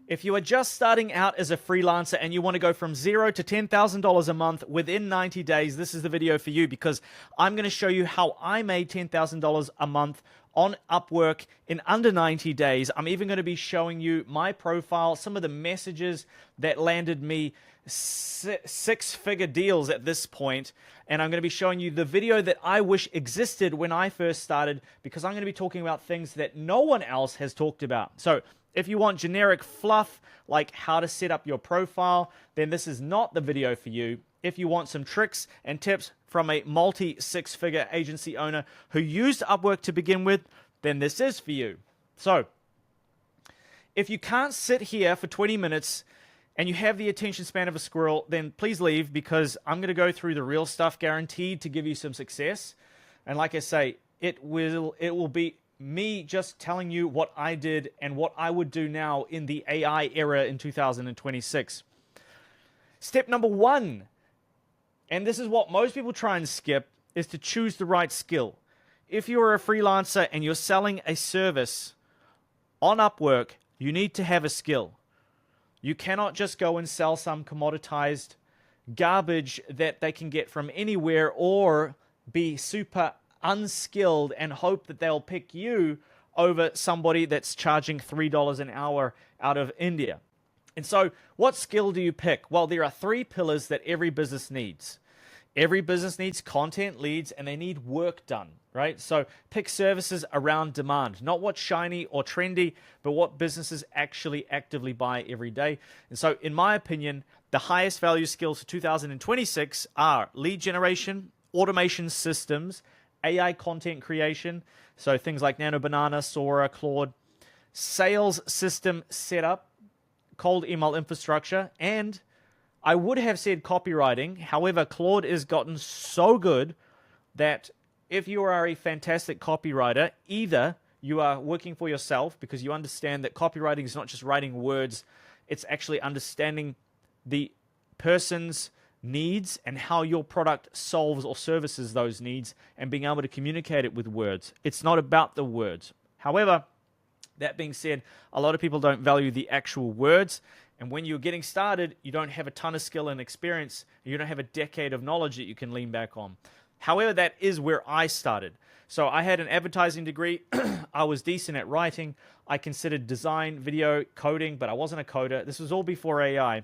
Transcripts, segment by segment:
If you are just starting out as a freelancer and you want to go from $0 to $10,000 a month within 90 days, this is the video for you, because I'm going to show you how I made $10,000 a month on Upwork in under 90 days. I'm even going to be showing you my profile, some of the messages that landed me six-figure deals at this point, and I'm going to be showing you the video that I wish existed when I first started, because I'm going to be talking about things that no one else has talked about. So if you want generic fluff like how to set up your profile, then this is not the video for you. If you want some tricks and tips from a multi-six-figure agency owner who used Upwork to begin with, then this is for you. So if you can't sit here for 20 minutes and you have the attention span of a squirrel, then please leave, because I'm going to go through the real stuff, guaranteed to give you some success. And like I say, it will be me just telling you what I did and what I would do now in the AI era in 2026. Step number one, and this is what most people try and skip, is to choose the right skill. If you are a freelancer and you're selling a service on Upwork, you need to have a skill. You cannot just go and sell some commoditized garbage that they can get from anywhere, or be super unskilled and hope that they'll pick you over somebody that's charging $3 an hour out of India. And so what skill do you pick? Well, there are three pillars that every business needs. Every business needs content, leads, and they need work done, right? So pick services around demand, not what's shiny or trendy, but what businesses actually actively buy every day. And so in my opinion, the highest value skills for 2026 are lead generation, automation systems, AI content creation, so things like Nano Banana, Sora, Claude, sales system setup, cold email infrastructure, and I would have said copywriting. However, Claude has gotten so good that if you are a fantastic copywriter, either you are working for yourself because you understand that copywriting is not just writing words, it's actually understanding the person's needs and how your product solves or services those needs and being able to communicate it with words. It's not about the words. However, that being said, a lot of people don't value the actual words, and when you're getting started, you don't have a ton of skill and experience, you don't have a decade of knowledge that you can lean back on. However, that is where I started. So I had an advertising degree. I was decent at writing. I considered design, video, coding, but I wasn't a coder. This was all before AI.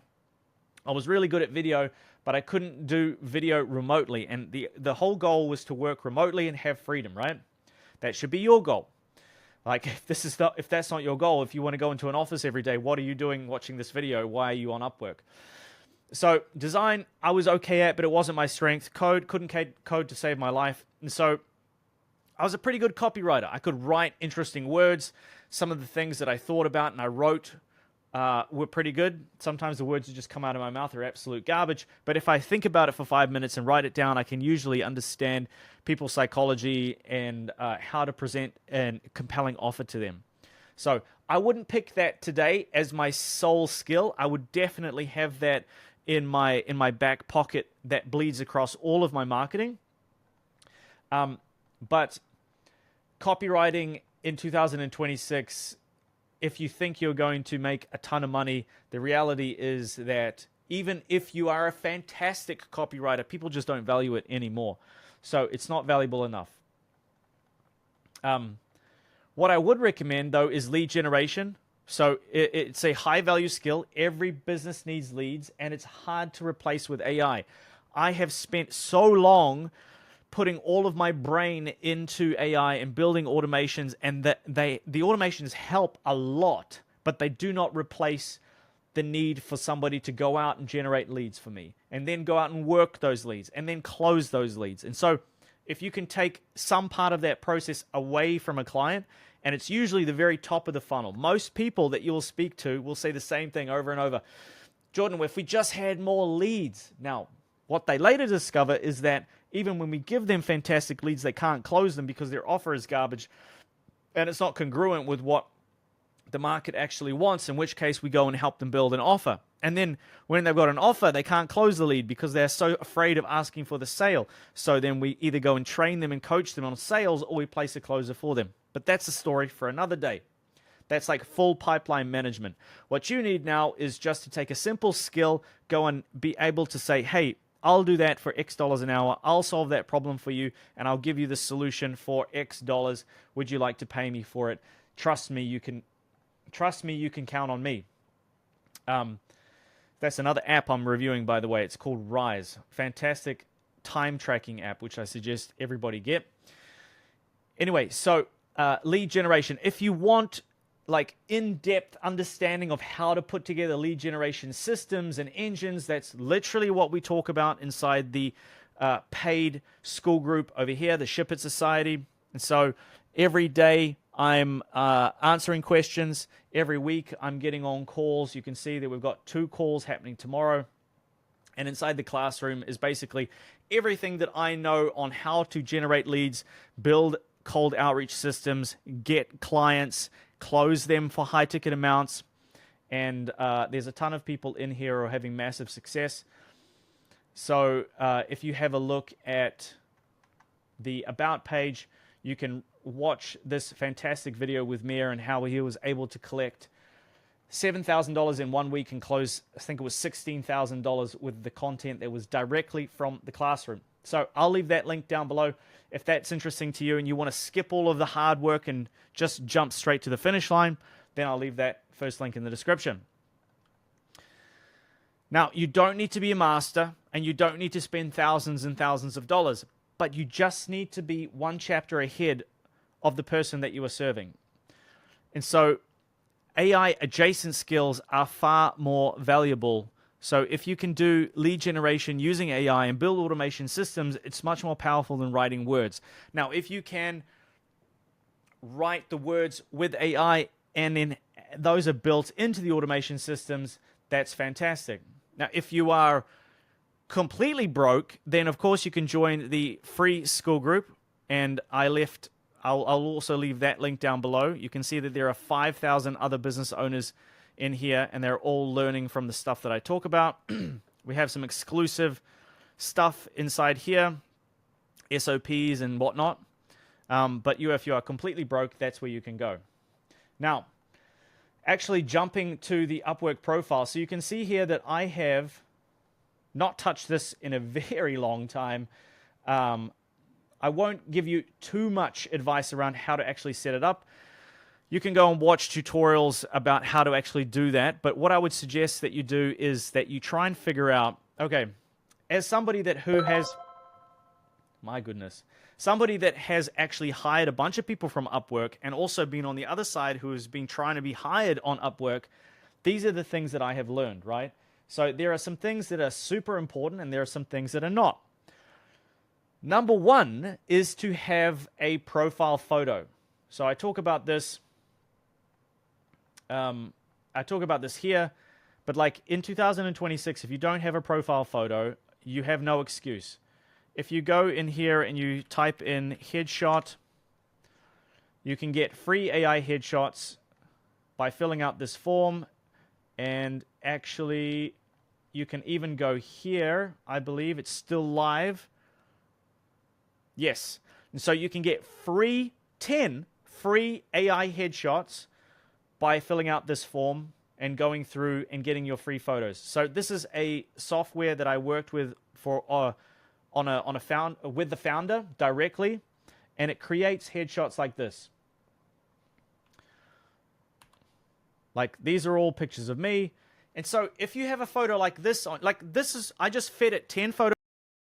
I was really good at video, but I couldn't do video remotely. And the whole goal was to work remotely and have freedom, right? That should be your goal. Like, if that's not your goal, if you want to go into an office every day, what are you doing watching this video? Why are you on Upwork? So design, I was okay at, but it wasn't my strength. Couldn't code to save my life. And so I was a pretty good copywriter. I could write interesting words. Some of the things that I thought about and I wrote were pretty good. Sometimes the words that just come out of my mouth are absolute garbage. But if I think about it for 5 minutes and write it down, I can usually understand people's psychology and how to present a compelling offer to them. So I wouldn't pick that today as my sole skill. I would definitely have that in my back pocket that bleeds across all of my marketing. But copywriting in 2026, if you think you're going to make a ton of money, the reality is that even if you are a fantastic copywriter, people just don't value it anymore. So it's not valuable enough. What I would recommend, though, is lead generation. So it's a high-value skill. Every business needs leads, and it's hard to replace with AI. I have spent so long putting all of my brain into AI and building automations, and the automations help a lot, but they do not replace the need for somebody to go out and generate leads for me, and then go out and work those leads, and then close those leads. And so if you can take some part of that process away from a client, and it's usually the very top of the funnel. Most people that you'll speak to will say the same thing over and over. Jordan, if we just had more leads. Now, what they later discover is that even when we give them fantastic leads, they can't close them because their offer is garbage and it's not congruent with what the market actually wants, in which case we go and help them build an offer. And then when they've got an offer, they can't close the lead because they're so afraid of asking for the sale. So then we either go and train them and coach them on sales, or we place a closer for them. But that's a story for another day. That's like full pipeline management. What you need now is just to take a simple skill, go and be able to say, hey, I'll do that for X dollars an hour. I'll solve that problem for you, and I'll give you the solution for X dollars. Would you like to pay me for it? Trust me, you can count on me. That's another app I'm reviewing, by the way. It's called Rise. Fantastic time tracking app, which I suggest everybody get. Anyway, so lead generation. If you want like in-depth understanding of how to put together lead generation systems and engines, that's literally what we talk about inside the paid school group over here, the Ship It Society. And so every day I'm answering questions. Every week I'm getting on calls. You can see that we've got 2 calls happening tomorrow. And inside the classroom is basically everything that I know on how to generate leads, build cold outreach systems, get clients, close them for high ticket amounts. And there's a ton of people in here who are having massive success. So if you have a look at the About page, you can watch this fantastic video with Mir and how he was able to collect $7,000 in 1 week and close, I think it was $16,000 with the content that was directly from the classroom. So I'll leave that link down below. If that's interesting to you and you want to skip all of the hard work and just jump straight to the finish line, then I'll leave that first link in the description. Now, you don't need to be a master and you don't need to spend thousands and thousands of dollars, but you just need to be one chapter ahead of the person that you are serving. And so AI adjacent skills are far more valuable. So if you can do lead generation using AI and build automation systems, it's much more powerful than writing words. Now, if you can write the words with AI and then those are built into the automation systems, that's fantastic. Now, if you are completely broke, then of course you can join the free school group, and I'll also leave that link down below. You can see that there are 5,000 other business owners in here, and they're all learning from the stuff that I talk about. We have some exclusive stuff inside here, SOPs and whatnot. But if you are completely broke, that's where you can go. Now, actually jumping to the Upwork profile. So you can see here that I have not touched this in a very long time. I won't give you too much advice around how to actually set it up. You can go and watch tutorials about how to actually do that. But what I would suggest that you do is that you try and figure out, okay, as somebody who has, my goodness, somebody that has actually hired a bunch of people from Upwork and also been on the other side who has been trying to be hired on Upwork, these are the things that I have learned, right? So there are some things that are super important and there are some things that are not. Number one is to have a profile photo. So I talk about this. Here, but like in 2026, if you don't have a profile photo, you have no excuse. If you go in here and you type in headshot, you can get free AI headshots by filling out this form. And actually, you can even go here. I believe it's still live. Yes. And so you can get 10 free AI headshots by filling out this form and going through and getting your free photos. So this is a software that I worked with with the founder directly, and it creates headshots like this. Like these are all pictures of me. And so if you have a photo like this I just fed it 10 photos,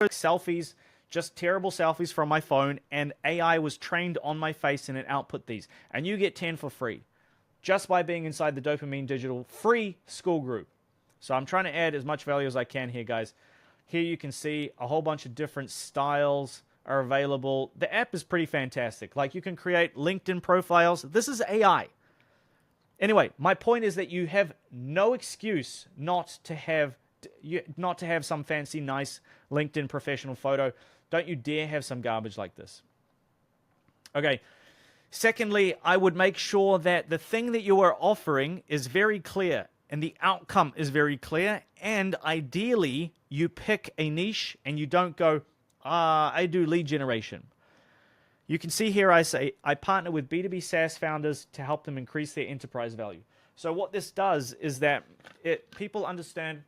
selfies, just terrible selfies from my phone, and AI was trained on my face and it output these. And you get 10 for free just by being inside the Dopamine Digital free school group. So I'm trying to add as much value as I can here, guys. Here you can see a whole bunch of different styles are available. The app is pretty fantastic. Like you can create LinkedIn profiles. This is AI. Anyway, my point is that you have no excuse not to have some fancy, nice LinkedIn professional photo. Don't you dare have some garbage like this. Okay. Secondly, I would make sure that the thing that you are offering is very clear and the outcome is very clear. And ideally, you pick a niche and you don't go, I do lead generation. You can see here I say, I partner with B2B SaaS founders to help them increase their enterprise value. So what this does is that people understand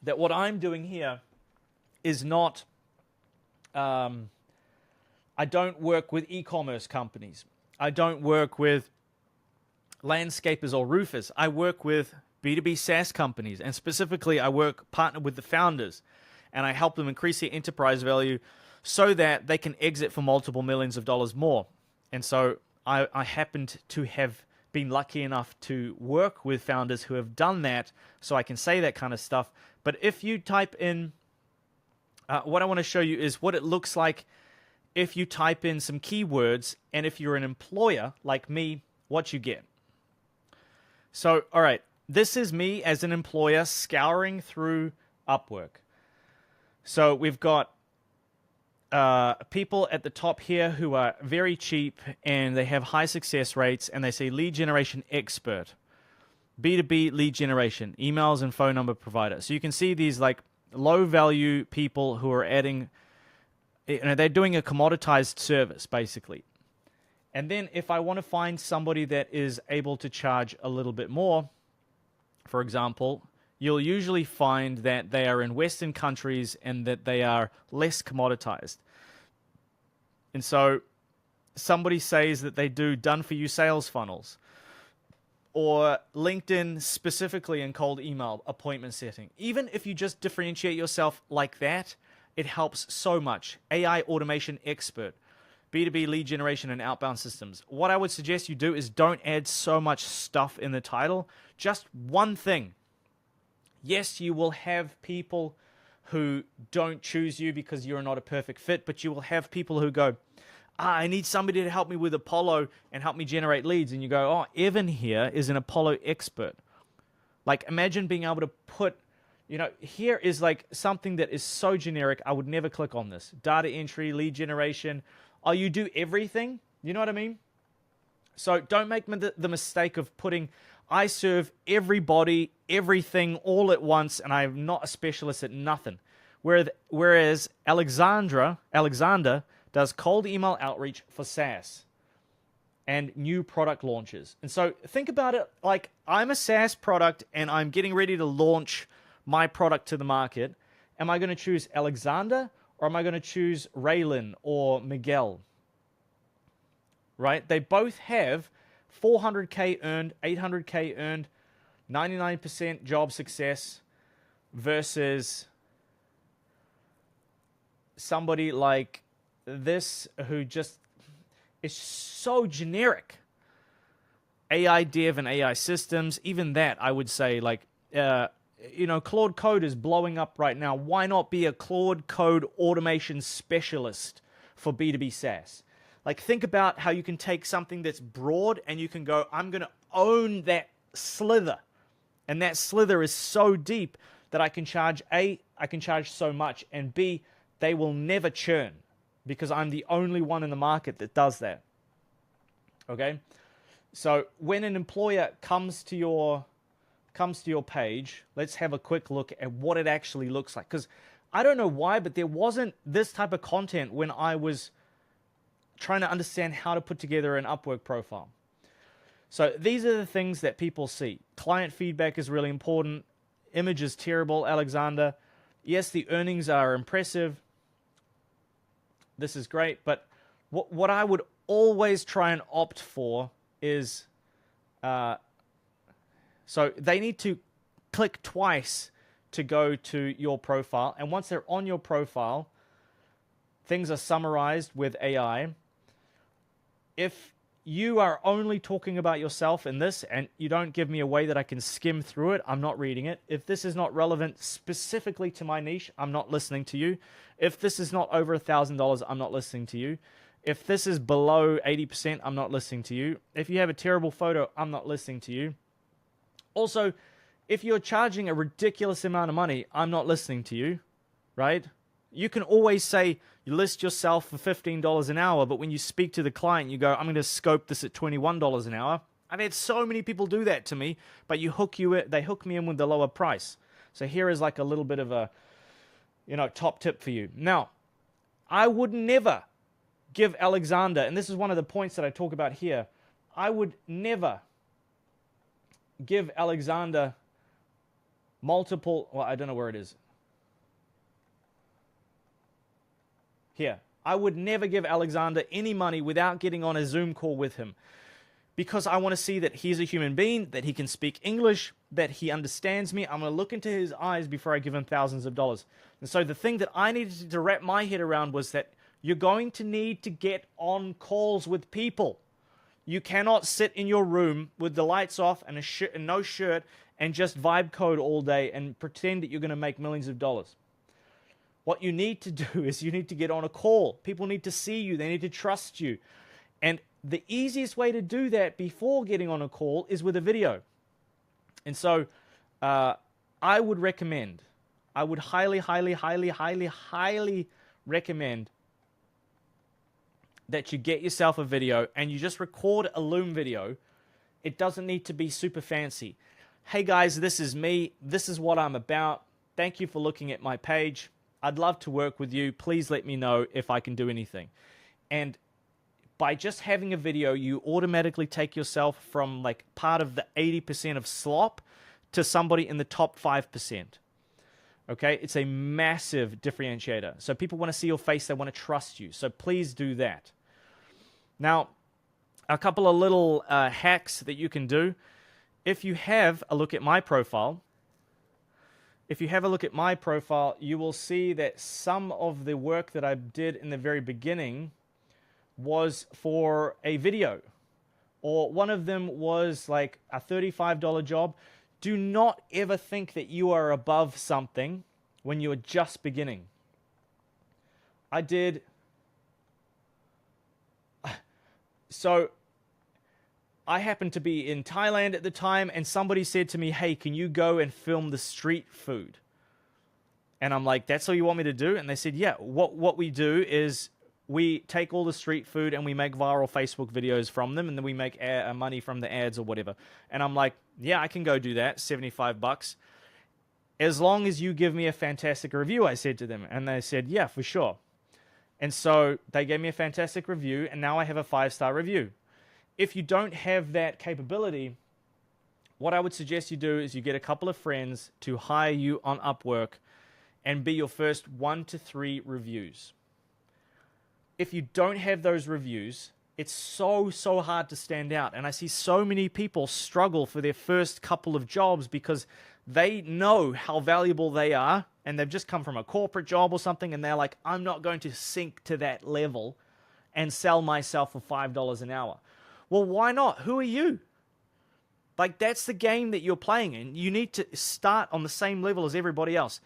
that what I'm doing here is not, I don't work with e-commerce companies. I don't work with landscapers or roofers. I work with B2B SaaS companies, and specifically I partner with the founders, and I help them increase their enterprise value so that they can exit for multiple millions of dollars more. And so I happened to have been lucky enough to work with founders who have done that, so I can say that kind of stuff. But if you type in, what I want to show you is what it looks like if you type in some keywords, and if you're an employer like me, what you get. So, all right, this is me as an employer scouring through Upwork. So we've got people at the top here who are very cheap and they have high success rates, and they say lead generation expert, B2B lead generation, emails and phone number provider. So you can see these like low value people who are adding, they're doing a commoditized service basically. And then if I want to find somebody that is able to charge a little bit more, for example, you'll usually find that they are in Western countries and that they are less commoditized. And so somebody says that they do done-for-you sales funnels, or LinkedIn specifically in cold email appointment setting. Even if you just differentiate yourself like that, it helps so much. AI automation expert, B2B lead generation and outbound systems. What I would suggest you do is don't add so much stuff in the title. Just one thing. Yes, you will have people who don't choose you because you're not a perfect fit, but you will have people who go, I need somebody to help me with Apollo and help me generate leads. And you go, oh, Evan here is an Apollo expert. Like, imagine being able to put, here is like something that is so generic, I would never click on this. Data entry, lead generation. Oh, you do everything? You know what I mean? So don't make the mistake of putting, I serve everybody, everything, all at once, and I'm not a specialist at nothing. Whereas Alexander does cold email outreach for SaaS and new product launches. And so think about it like I'm a SaaS product and I'm getting ready to launch my product to the market. Am I going to choose Alexander, or am I going to choose Raylan or Miguel? Right? They both have 400K earned, 800K earned, 99% job success versus somebody like this who just is so generic. AI dev and AI systems, even that I would say, like, Claude Code is blowing up right now. Why not be a Claude Code automation specialist for B2B SaaS? Like, think about how you can take something that's broad and you can go, I'm going to own that slither. And that slither is so deep that I can charge so much, and B, they will never churn because I'm the only one in the market that does that. Okay? So when an employer comes to your page, let's have a quick look at what it actually looks like. Because I don't know why, but there wasn't this type of content when I was trying to understand how to put together an Upwork profile. So these are the things that people see. Client feedback is really important. Image is terrible, Alexander. Yes, the earnings are impressive. This is great, but what I would always try and opt for is, so they need to click twice to go to your profile. And once they're on your profile, things are summarized with AI. If you are only talking about yourself in this and you don't give me a way that I can skim through it, I'm not reading it. If this is not relevant specifically to my niche, I'm not listening to you. If this is not over $1,000, I'm not listening to you. If this is below 80%, I'm not listening to you. If you have a terrible photo, I'm not listening to you. Also, if you're charging a ridiculous amount of money, I'm not listening to you, right? You can always say you list yourself for $15 an hour, but when you speak to the client, you go, I'm going to scope this at $21 an hour. I've had so many people do that to me, but they hook me in with the lower price. So here is like a little bit of a, top tip for you. Now, I would never give Alexander, and this is one of the points that I talk about here, I would never give Alexander multiple, well, I don't know where it is. Here. I would never give Alexander any money without getting on a Zoom call with him, because I want to see that he's a human being, that he can speak English, that he understands me. I'm going to look into his eyes before I give him thousands of dollars. And so the thing that I needed to wrap my head around was that you're going to need to get on calls with people. You cannot sit in your room with the lights off and no shirt and just vibe code all day and pretend that you're going to make millions of dollars. What you need to do is you need to get on a call. People need to see you. They need to trust you. And the easiest way to do that before getting on a call is with a video. And so I would recommend, I would highly, highly, highly, highly, highly recommend that you get yourself a video and you just record a Loom video. It doesn't need to be super fancy. Hey guys, this is me. This is what I'm about. Thank you for looking at my page. I'd love to work with you. Please let me know if I can do anything. And by just having a video, you automatically take yourself from like part of the 80% of slop to somebody in the top 5%. Okay? It's a massive differentiator. So people want to see your face. They want to trust you. So please do that. Now, a couple of little hacks that you can do. If you have a look at my profile, you will see that some of the work that I did in the very beginning was for a video, or one of them was like a $35 job. Do not ever think that you are above something when you are just beginning. So I happened to be in Thailand at the time, and somebody said to me, hey, can you go and film the street food? And I'm like, that's all you want me to do? And they said, yeah, what we do is we take all the street food and we make viral Facebook videos from them, and then we make money from the ads or whatever. And I'm like, yeah, I can go do that, $75. As long as you give me a fantastic review, I said to them. And they said, yeah, for sure. And so they gave me a fantastic review, and now I have a 5-star review. If you don't have that capability, what I would suggest you do is you get a couple of friends to hire you on Upwork and be your first 1 to 3 reviews. If you don't have those reviews, it's so hard to stand out. And I see so many people struggle for their first couple of jobs because they know how valuable they are, and they've just come from a corporate job or something, and they're like, I'm not going to sink to that level and sell myself for $5 an hour. Well, why not? Who are you? Like, that's the game that you're playing in. You need to start on the same level as everybody else.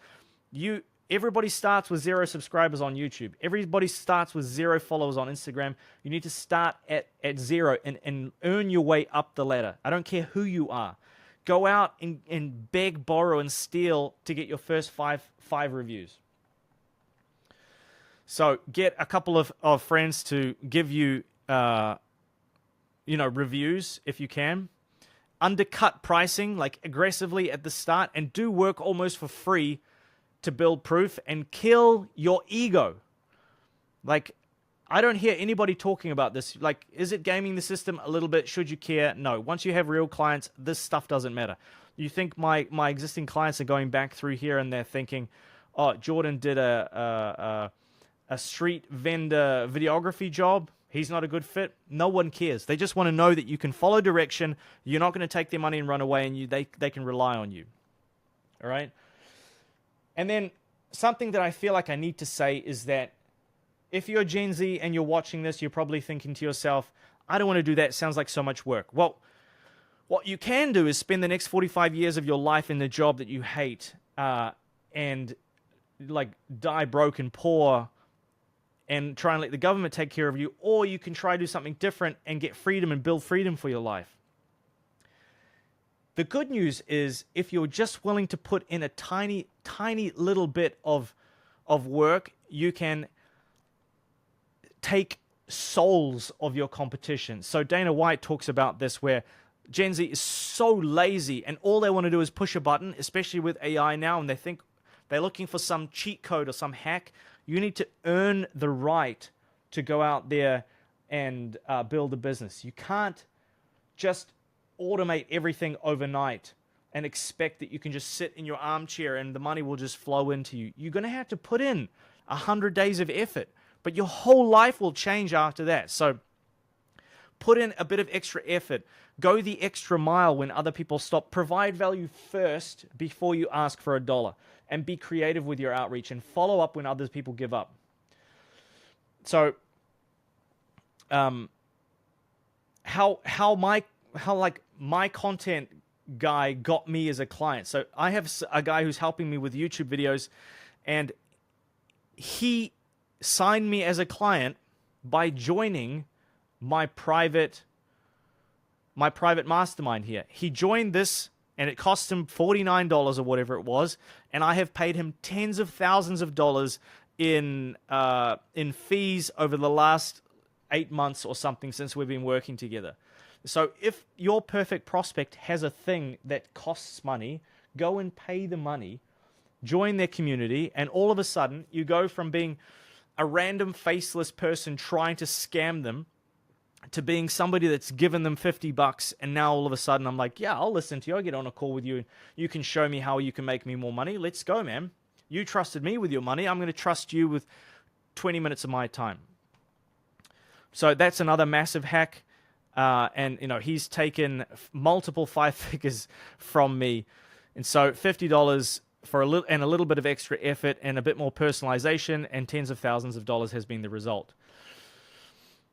Everybody starts with 0 subscribers on YouTube. Everybody starts with 0 followers on Instagram. You need to start at 0 and earn your way up the ladder. I don't care who you are. Go out and beg, borrow, and steal to get your first five reviews. So get a couple of friends to give you, reviews if you can. Undercut pricing, like aggressively at the start, and do work almost for free to build proof and kill your ego. Like, I don't hear anybody talking about this. Like, is it gaming the system a little bit? Should you care? No. Once you have real clients, this stuff doesn't matter. You think my existing clients are going back through here and they're thinking, oh, Jordan did a street vendor videography job. He's not a good fit. No one cares. They just want to know that you can follow direction. You're not going to take their money and run away, and they can rely on you. All right? And then something that I feel like I need to say is that if you're Gen Z and you're watching this, you're probably thinking to yourself, I don't want to do that. It sounds like so much work. Well, what you can do is spend the next 45 years of your life in the job that you hate and like die broke and poor and try and let the government take care of you, or you can try to do something different and get freedom and build freedom for your life. The good news is if you're just willing to put in a tiny little bit of work, you can take souls of your competition. So Dana White talks about this, where Gen Z is so lazy and all they want to do is push a button, especially with AI now, and they think they're looking for some cheat code or some hack. You need to earn the right to go out there and build a business. You can't just automate everything overnight and expect that you can just sit in your armchair and the money will just flow into you. You're going to have to put in 100 days of effort, but your whole life will change after that. So put in a bit of extra effort. Go the extra mile when other people stop. Provide value first before you ask for $1. And be creative with your outreach and follow up when other people give up. So, how my content guy got me as a client. So I have a guy who's helping me with YouTube videos, and he signed me as a client by joining my private mastermind here. He joined this, and it cost him $49 or whatever it was, and I have paid him tens of thousands of dollars in fees over the last 8 months or something since we've been working together. So if your perfect prospect has a thing that costs money, go and pay the money, join their community, and all of a sudden you go from being a random faceless person trying to scam them to being somebody that's given them $50, and now all of a sudden I'm like, yeah, I'll listen to you. I'll get on a call with you, and you can show me how you can make me more money. Let's go, man. You trusted me with your money. I'm going to trust you with 20 minutes of my time. So that's another massive hack. And he's taken multiple 5 figures from me, and so $50 for a little bit of extra effort and a bit more personalization, and tens of thousands of dollars has been the result.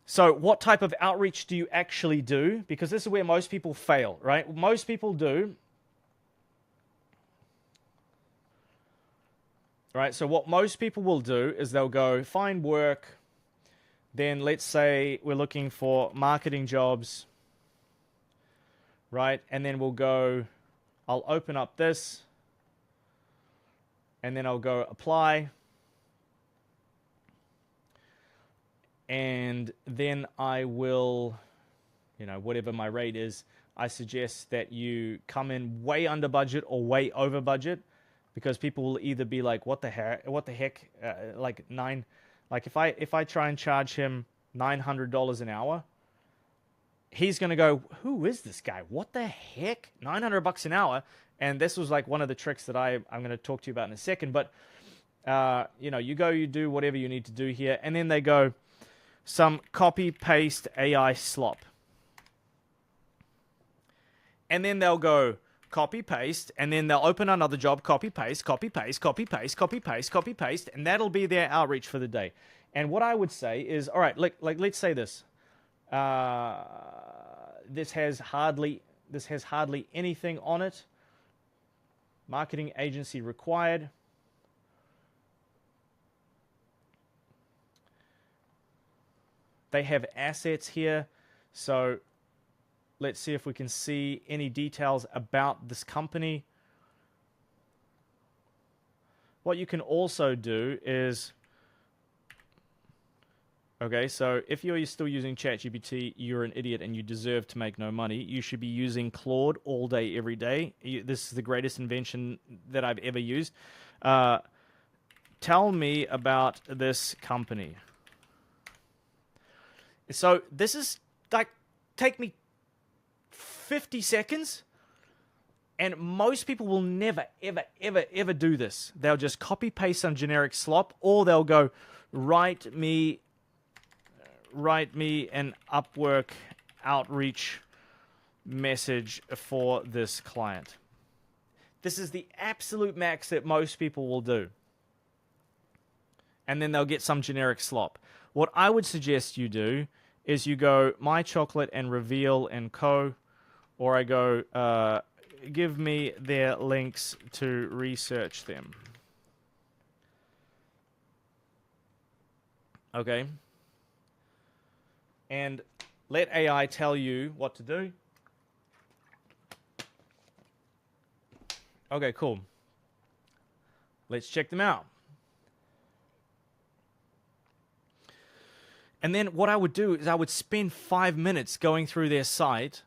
So what type of outreach do you actually do? Because this is where most people fail, right? Most people do. Right? So what most people will do is they'll go find work. Then let's say we're looking for marketing jobs, right? And then we'll go, I'll open up this, and then I'll go apply. And then I will, whatever my rate is, I suggest that you come in way under budget or way over budget, because people will either be like, what the heck, if I try and charge him $900 an hour, he's going to go, who is this guy? What the heck? $900 an hour? And this was like one of the tricks that I'm going to talk to you about in a second. But, you do whatever you need to do here. And then they go, some copy-paste AI slop. And then they'll go, copy-paste, and then they'll open another job, copy-paste, copy-paste, copy-paste, copy-paste, copy-paste, and that'll be their outreach for the day. And what I would say is, all right, let's say this. This has hardly anything on it. Marketing agency required. They have assets here, so let's see if we can see any details about this company. What you can also do is, okay, so if you're still using ChatGPT, you're an idiot and you deserve to make no money. You should be using Claude all day, every day. This is the greatest invention that I've ever used. Tell me about this company. So this is like, take me 50 seconds, and most people will never, ever, ever, ever do this. They'll just copy paste some generic slop, or they'll go, write me an Upwork outreach message for this client. This is the absolute max that most people will do. And then they'll get some generic slop. What I would suggest you do is you go My Chocolate and Reveal and Co. Or I go, give me their links to research them. Okay. And let AI tell you what to do. Okay, cool. Let's check them out. And then what I would do is I would spend 5 minutes going through their site,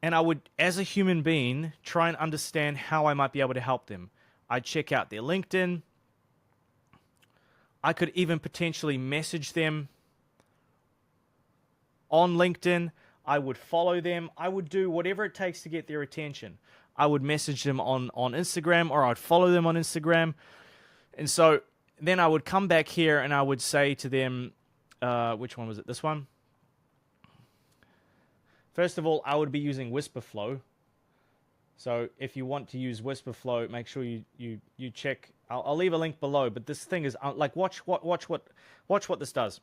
and I would, as a human being, try and understand how I might be able to help them. I'd check out their LinkedIn. I could even potentially message them on LinkedIn. I would follow them. I would do whatever it takes to get their attention. I would message them on Instagram, or I'd follow them on Instagram. And so then I would come back here and I would say to them, which one was it? This one? First of all, I would be using Whisperflow. So if you want to use Whisperflow, make sure you check. I'll leave a link below. But this thing is like, watch what this does.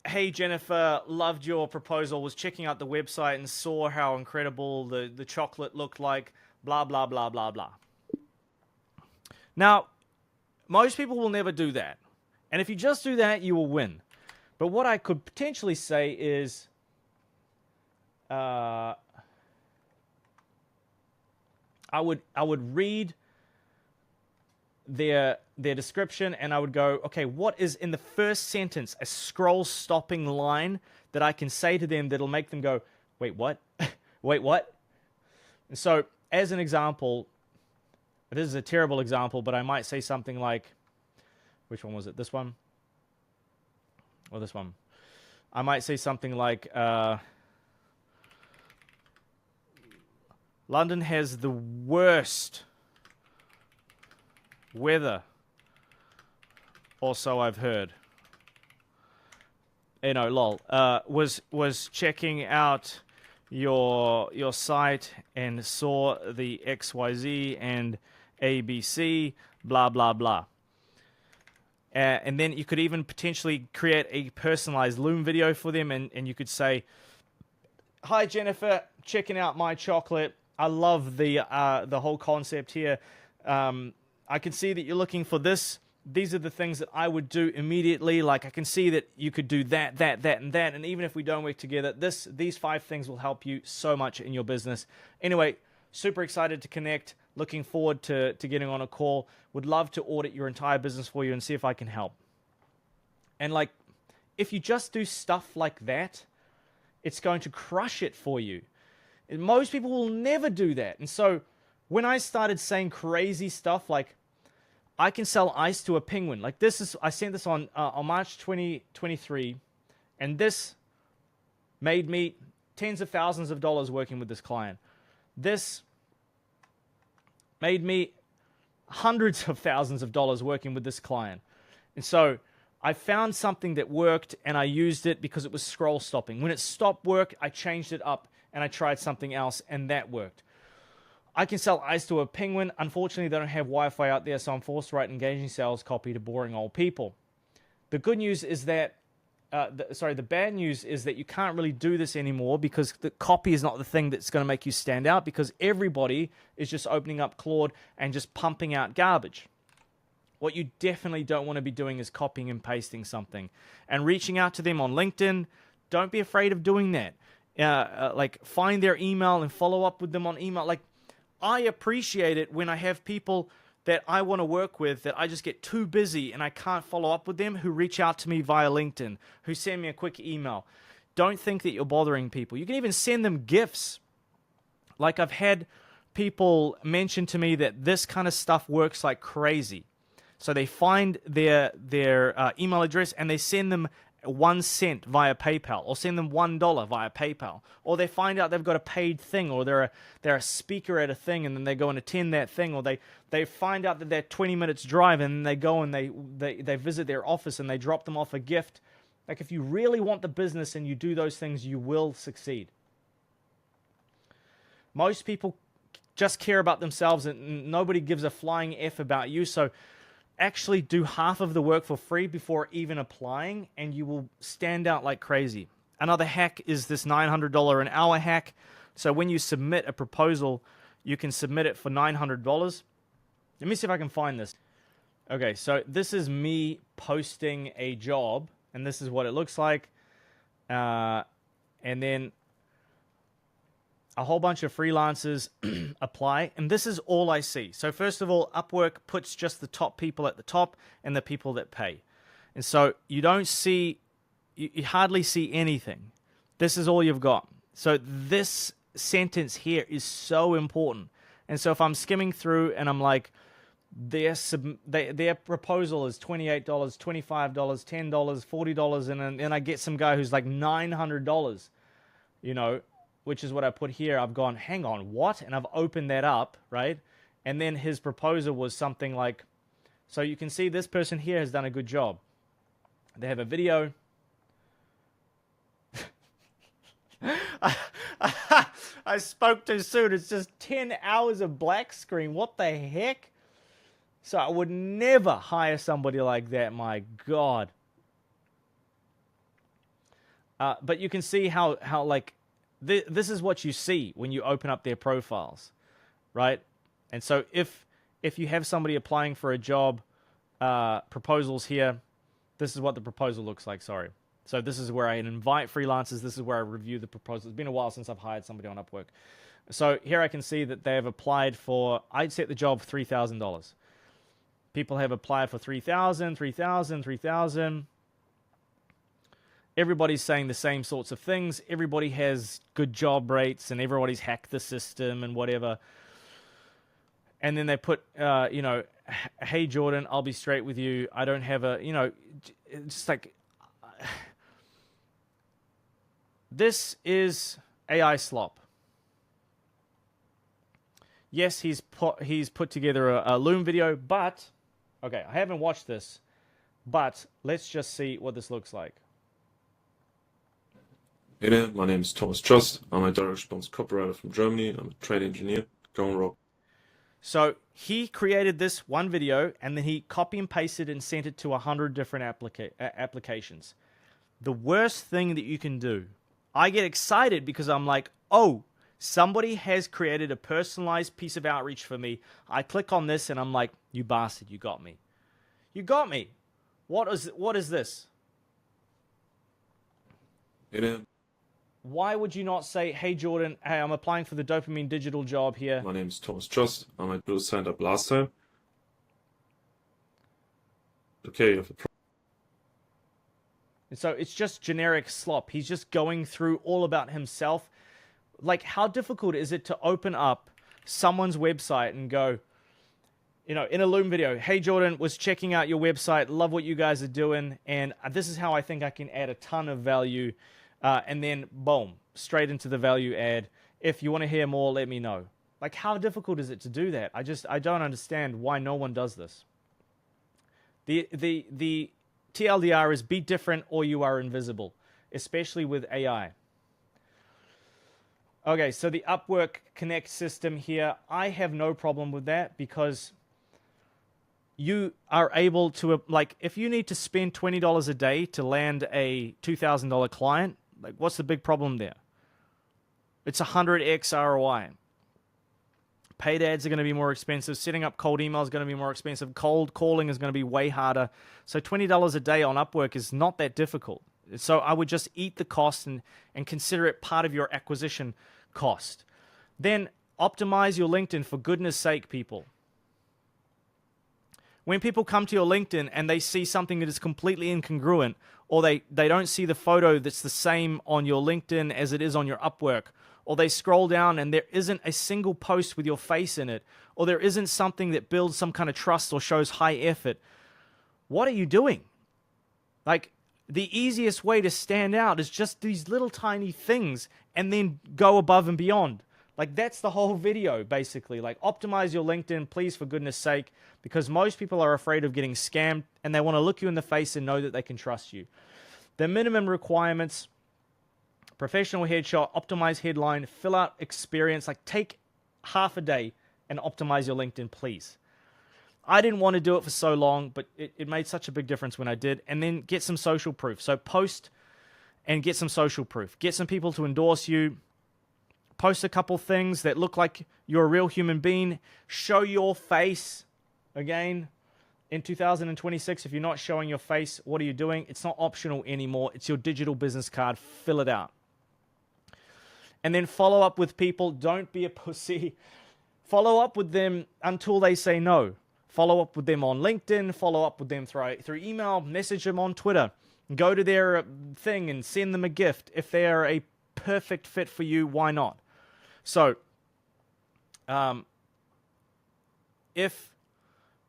Hey Jennifer, loved your proposal. Was checking out the website and saw how incredible the chocolate looked like. Blah blah blah blah blah. Now, most people will never do that, and if you just do that, you will win. But what I could potentially say is, I would read their description, and I would go, okay, what is in the first sentence a scroll-stopping line that I can say to them that'll make them go, wait, what? Wait, what? And so, as an example, this is a terrible example, but I might say something like, which one was it? This one? Or this one? I might say something like, London has the worst weather, or so I've heard. You know, lol. Was checking out your site and saw the XYZ and ABC, blah blah blah. And then you could even potentially create a personalized Loom video for them, and you could say, "Hi Jennifer, checking out my chocolate. I love the whole concept here. I can see that you're looking for this. These are the things that I would do immediately. Like, I can see that you could do that, and that. And even if we don't work together, these 5 things will help you so much in your business. Anyway, super excited to connect. Looking forward to getting on a call. Would love to audit your entire business for you and see if I can help." And like, if you just do stuff like that, it's going to crush it for you. And most people will never do that. And so when I started saying crazy stuff like, I can sell ice to a penguin. Like, this is, I sent this on March 2023, and this made me tens of thousands of dollars working with this client. This made me hundreds of thousands of dollars working with this client. And so I found something that worked, and I used it because it was scroll stopping. When it stopped work, I changed it up and I tried something else, and that worked. I can sell ice to a penguin. Unfortunately, they don't have Wi-Fi out there, so I'm forced to write engaging sales copy to boring old people. The good news is that, the bad news is that you can't really do this anymore because the copy is not the thing that's going to make you stand out, because everybody is just opening up Claude and just pumping out garbage. What you definitely don't want to be doing is copying and pasting something. And reaching out to them on LinkedIn, don't be afraid of doing that. Like, find their email and follow up with them on email. Like, I appreciate it when I have people that I want to work with that I just get too busy and I can't follow up with them, who reach out to me via LinkedIn, who send me a quick email. Don't think that you're bothering people. You can even send them gifts. Like, I've had people mention to me that this kind of stuff works like crazy. So they find their email address and they send them 1 cent via PayPal, or send them $1 via PayPal, or they find out they've got a paid thing, or they're a speaker at a thing, and then they go and attend that thing, or they find out that they're 20 minutes drive, and they go and they visit their office and they drop them off a gift. Like, if you really want the business and you do those things, you will succeed. Most people just care about themselves, and nobody gives a flying F about you. So actually do half of the work for free before even applying, and you will stand out like crazy. Another hack is this $900 an hour hack. So when you submit a proposal, you can submit it for $900. Let me see if I can find this. Okay, so this is me posting a job, and this is what it looks like. And then a whole bunch of freelancers apply, and this is all I see. So first of all, Upwork puts just the top people at the top and the people that pay. And so you don't see, you hardly see anything. This is all you've got. So this sentence here is so important. And so if I'm skimming through and I'm like, their proposal is $28, $25, $10, $40, and then I get some guy who's like $900, you know, which is what I put here. I've gone, hang on, what? And I've opened that up, right? And then his proposal was something like, so you can see this person here has done a good job. They have a video. I spoke too soon. It's just 10 hours of black screen. What the heck? So I would never hire somebody like that. My God. But you can see how like this is what you see when you open up their profiles, right? And so if you have somebody applying for a job, proposals here, this is what the proposal looks like. Sorry. So this is where I invite freelancers. This is where I review the proposal. It's been a while since I've hired somebody on Upwork. So here I can see that they have applied for, I'd set the job $3,000. People have applied for $3,000, $3,000, $3,000. Everybody's saying the same sorts of things. Everybody has good job rates and everybody's hacked the system and whatever. And then they put, you know, hey, Jordan, I'll be straight with you. I don't have a, you know, it's like, this is AI slop. Yes, he's put together a Loom video, but, okay, I haven't watched this, but let's just see what this looks like. Hey there, my name is Thomas Trust. I'm a direct response copywriter from Germany. I'm a trade engineer. Go and rock. So he created this one video and then he copy and pasted and sent it to 100 different applications. The worst thing that you can do, I get excited because I'm like, oh, somebody has created a personalized piece of outreach for me. I click on this and I'm like, you bastard, you got me. You got me. What is this? Hey there. Why would you not say, hey, Jordan, hey, I'm applying for the dopamine digital job here. My name is Thomas Trust. I might do signed up last time. Okay, you have a problem. And so it's just generic slop. He's just going through all about himself. Like, how difficult is it to open up someone's website and go, you know, in a Loom video, hey, Jordan, was checking out your website, love what you guys are doing, and this is how I think I can add a ton of value. And then, boom, straight into the value add. If you want to hear more, let me know. Like, how difficult is it to do that? I don't understand why no one does this. The TLDR is be different or you are invisible, especially with AI. Okay, so the Upwork Connect system here, I have no problem with that because you are able to, like, if you need to spend $20 a day to land a $2,000 client, like, what's the big problem there? It's 100x ROI. Paid ads are going to be more expensive. Setting up cold email is going to be more expensive. Cold calling is going to be way harder. So $20 a day on Upwork is not that difficult. So I would just eat the cost and consider it part of your acquisition cost. Then optimize your LinkedIn, for goodness sake, people. When people come to your LinkedIn and they see something that is completely incongruent, or they don't see the photo that's the same on your LinkedIn as it is on your Upwork, or they scroll down and there isn't a single post with your face in it, or there isn't something that builds some kind of trust or shows high effort, what are you doing? Like, the easiest way to stand out is just these little tiny things and then go above and beyond. Like, that's the whole video, basically. Like, optimize your LinkedIn, please, for goodness sake, because most people are afraid of getting scammed and they want to look you in the face and know that they can trust you. The minimum requirements: professional headshot, optimize headline, fill out experience. Like, take half a day and optimize your LinkedIn, please. I didn't want to do it for so long, but it made such a big difference when I did. And then get some social proof. So post and get some social proof. Get some people to endorse you. Post a couple things that look like you're a real human being. Show your face. Again, in 2026, if you're not showing your face, what are you doing? It's not optional anymore. It's your digital business card. Fill it out. And then follow up with people. Don't be a pussy. Follow up with them until they say no. Follow up with them on LinkedIn. Follow up with them through email. Message them on Twitter. Go to their thing and send them a gift. If they are a perfect fit for you, why not? So, if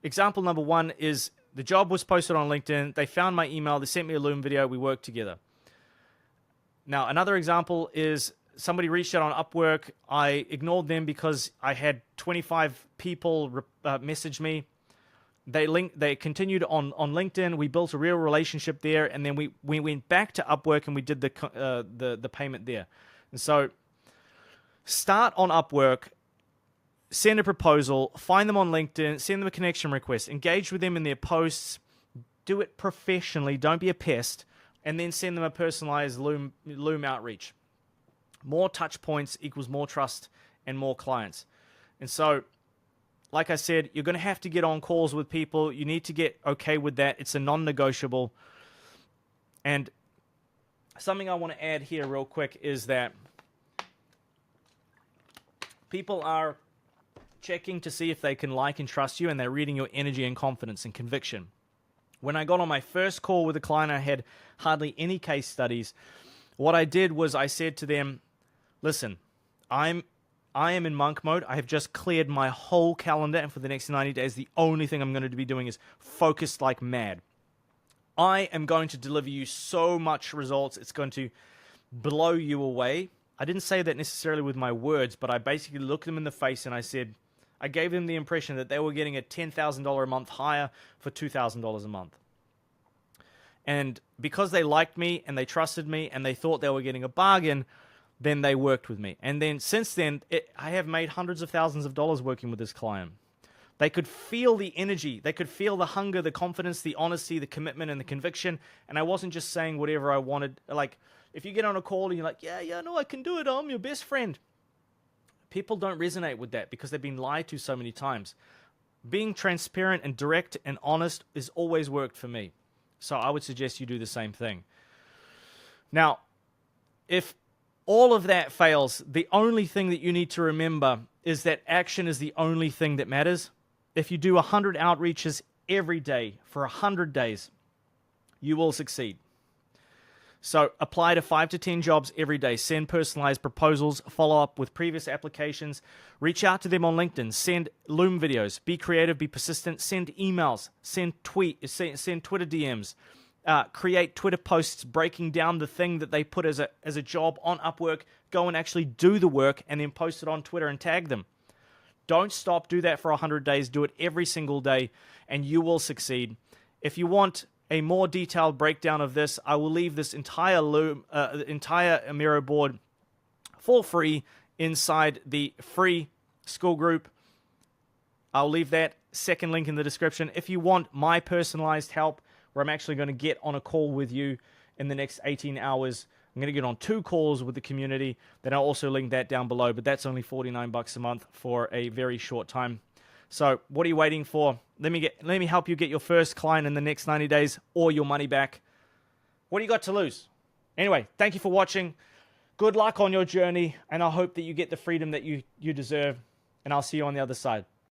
example number one is the job was posted on LinkedIn. They found my email. They sent me a Loom video. We worked together. Now, another example is somebody reached out on Upwork. I ignored them because I had 25 people message me. They continued on LinkedIn. We built a real relationship there, and then we went back to Upwork and we did the payment there. And so start on Upwork, send a proposal, find them on LinkedIn, send them a connection request, engage with them in their posts, do it professionally, don't be a pest, and then send them a personalized Loom outreach. More touch points equals more trust and more clients. And so, like I said, you're going to have to get on calls with people. You need to get okay with that. It's a non-negotiable. And something I want to add here real quick is that people are checking to see if they can like and trust you, and they're reading your energy and confidence and conviction. When I got on my first call with a client, I had hardly any case studies. What I did was I said to them, listen, I am in monk mode. I have just cleared my whole calendar, and for the next 90 days, the only thing I'm going to be doing is focused like mad. I am going to deliver you so much results. It's going to blow you away. I didn't say that necessarily with my words, but I basically looked them in the face and I said, I gave them the impression that they were getting a $10,000 a month hire for $2,000 a month. And because they liked me and they trusted me and they thought they were getting a bargain, then they worked with me. And then since then, I have made hundreds of thousands of dollars working with this client. They could feel the energy. They could feel the hunger, the confidence, the honesty, the commitment, and the conviction. And I wasn't just saying whatever I wanted. Like, if you get on a call and you're like, yeah, no, I can do it. I'm your best friend. People don't resonate with that because they've been lied to so many times. Being transparent and direct and honest has always worked for me. So I would suggest you do the same thing. Now, if all of that fails, the only thing that you need to remember is that action is the only thing that matters. If you do 100 outreaches every day for 100 days, you will succeed. So apply to 5 to 10 jobs every day. Send personalized proposals. Follow up with previous applications. Reach out to them on LinkedIn. Send Loom videos. Be creative. Be persistent. Send emails. Send Twitter DMs. Create Twitter posts breaking down the thing that they put as a job on Upwork. Go and actually do the work and then post it on Twitter and tag them. Don't stop. Do that for 100 days. Do it every single day and you will succeed. If you want a more detailed breakdown of this, I will leave this entire Miro board for free inside the free school group. I'll leave that second link in the description. If you want my personalized help, where I'm actually going to get on a call with you in the next 18 hours, I'm going to get on 2 calls with the community. Then I'll also link that down below, but that's only $49 a month for a very short time. So what are you waiting for? Let me help you get your first client in the next 90 days or your money back. What do you got to lose? Anyway, thank you for watching. Good luck on your journey, and I hope that you get the freedom that you deserve, and I'll see you on the other side.